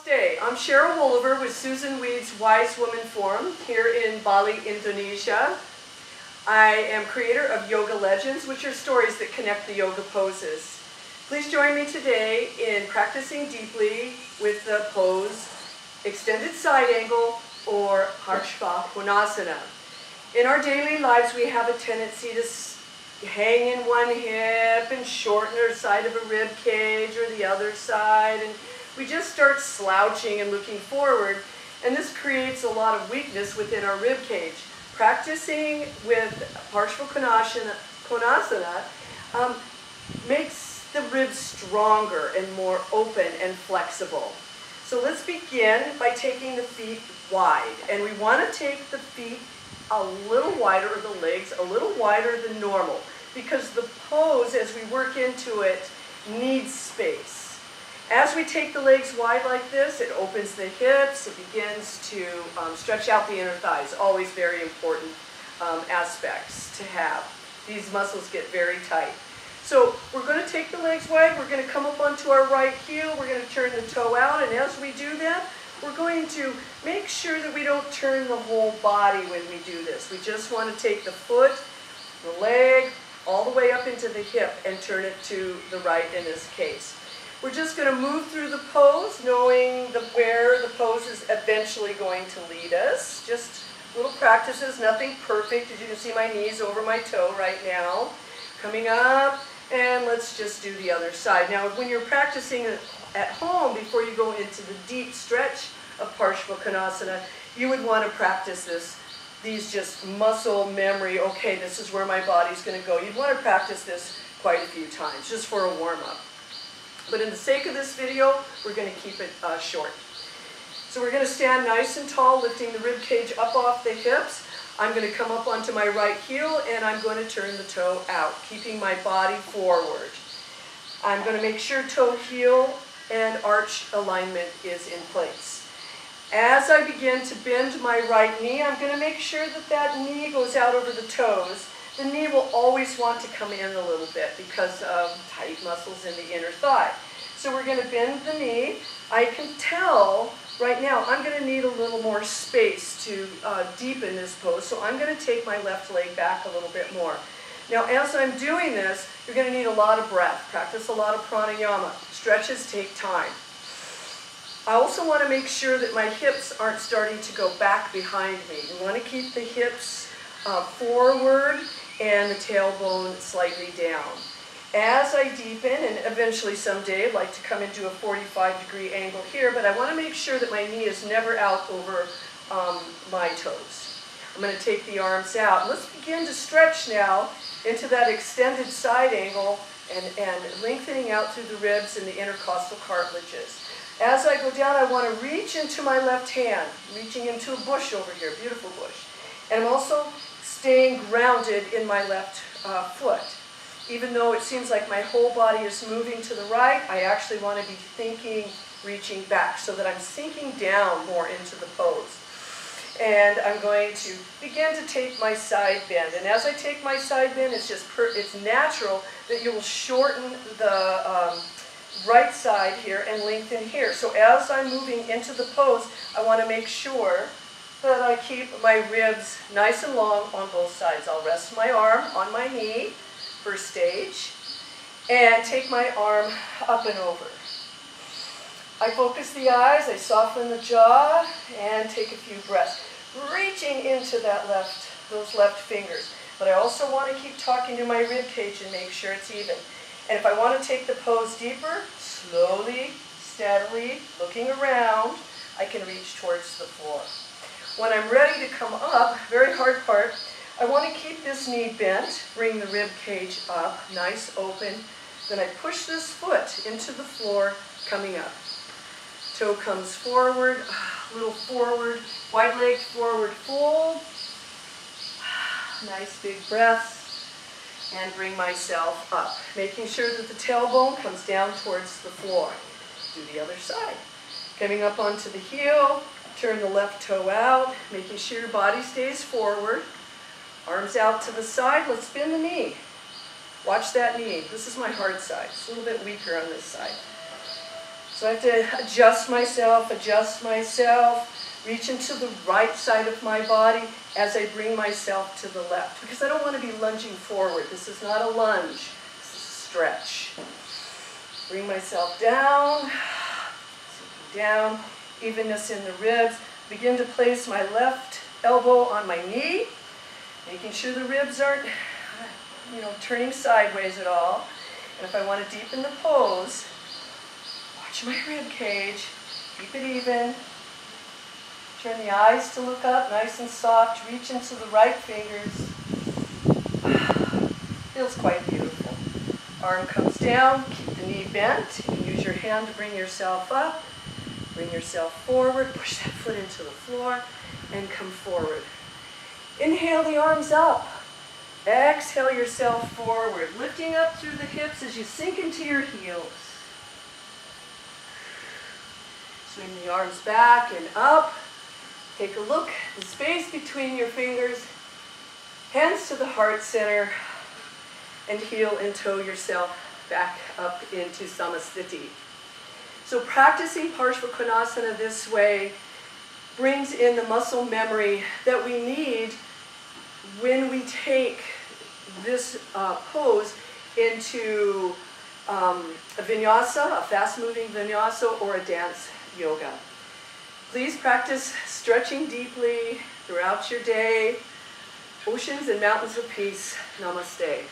Namaste. I'm Cheryl Wolliver with Susan Weed's Wise Woman Forum here in Bali, Indonesia. I am creator of Yoga Legends, which are stories that connect the yoga poses. Please join me today in practicing deeply with the pose extended side angle or Parsvakonasana. In our daily lives, we have a tendency to hang in one hip and shorten our side of a rib cage or the other side, and we just start slouching and looking forward, and this creates a lot of weakness within our rib cage. Practicing with Parsvakonasana makes the ribs stronger and more open and flexible. So let's begin by taking the feet wide, and we want to take the feet a little wider, or the legs a little wider than normal, because the pose, as we work into it, needs space. As we take the legs wide like this, it opens the hips, it begins to stretch out the inner thighs, always very important aspects to have. These muscles get very tight. So we're going to take the legs wide, we're going to come up onto our right heel, we're going to turn the toe out, and as we do that, we're going to make sure that we don't turn the whole body when we do this. We just want to take the foot, the leg, all the way up into the hip and turn it to the right in this case. We're just going to move through the pose, knowing where the pose is eventually going to lead us. Just little practices, nothing perfect. As you can see, my knee's over my toe right now. Coming up, and let's just do the other side. Now, when you're practicing at home, before you go into the deep stretch of Parsvakonasana, you would want to practice these just muscle memory. Okay, this is where my body's going to go. You'd want to practice this quite a few times, just for a warm-up. But in the sake of this video, we're going to keep it short. So we're going to stand nice and tall, lifting the rib cage up off the hips. I'm going to come up onto my right heel, and I'm going to turn the toe out, keeping my body forward. I'm going to make sure toe, heel, and arch alignment is in place. As I begin to bend my right knee, I'm going to make sure that that knee goes out over the toes. The knee will always want to come in a little bit because of tight muscles in the inner thigh. So we're going to bend the knee. I can tell right now I'm going to need a little more space to deepen this pose, so I'm going to take my left leg back a little bit more. Now, as I'm doing this, you're going to need a lot of breath. Practice a lot of pranayama. Stretches take time. I also want to make sure that my hips aren't starting to go back behind me. You want to keep the hips forward and the tailbone slightly down. As I deepen, and eventually someday I'd like to come into a 45-degree angle here, but I want to make sure that my knee is never out over my toes. I'm going to take the arms out. Let's begin to stretch now into that extended side angle and lengthening out through the ribs and the intercostal cartilages. As I go down, I want to reach into my left hand, reaching into a bush over here, beautiful bush. And I'm also staying grounded in my left foot. Even though it seems like my whole body is moving to the right, I actually want to be thinking, reaching back, so that I'm sinking down more into the pose. And I'm going to begin to take my side bend. And as I take my side bend, it's natural that you will shorten the right side here and lengthen here. So as I'm moving into the pose, I want to make sure that I keep my ribs nice and long on both sides. I'll rest my arm on my knee, first stage, and take my arm up and over. I focus the eyes, I soften the jaw, and take a few breaths, reaching into those left fingers. But I also want to keep talking to my rib cage and make sure it's even. And if I want to take the pose deeper, slowly, steadily, looking around, I can reach towards the floor. When I'm ready to come up, very hard part, I want to keep this knee bent, bring the rib cage up, nice open. Then I push this foot into the floor, coming up. Toe comes forward, a little forward, wide-legged forward fold. Nice big breath, and bring myself up, making sure that the tailbone comes down towards the floor. Do the other side. Coming up onto the heel, turn the left toe out, making sure your body stays forward. Arms out to the side. Let's bend the knee. Watch that knee. This is my hard side. It's a little bit weaker on this side. So I have to adjust myself, reach into the right side of my body as I bring myself to the left. Because I don't want to be lunging forward. This is not a lunge. This is a stretch. Bring myself down, down, evenness in the ribs. Begin to place my left elbow on my knee, making sure the ribs aren't, turning sideways at all. And if I want to deepen the pose, watch my rib cage, keep it even. Turn the eyes to look up, nice and soft. Reach into the right fingers. Feels quite beautiful. Arm comes down, keep the knee bent. You can use your hand to bring yourself up. Bring yourself forward, push that foot into the floor, and come forward. Inhale the arms up. Exhale yourself forward, lifting up through the hips as you sink into your heels. Swing the arms back and up. Take a look at the space between your fingers. Hands to the heart center. And heel and toe yourself back up into Samasthiti. So practicing Parsvakonasana this way brings in the muscle memory that we need when we take this pose into a vinyasa, a fast-moving vinyasa, or a dance yoga. Please practice stretching deeply throughout your day. Oceans and mountains of peace. Namaste.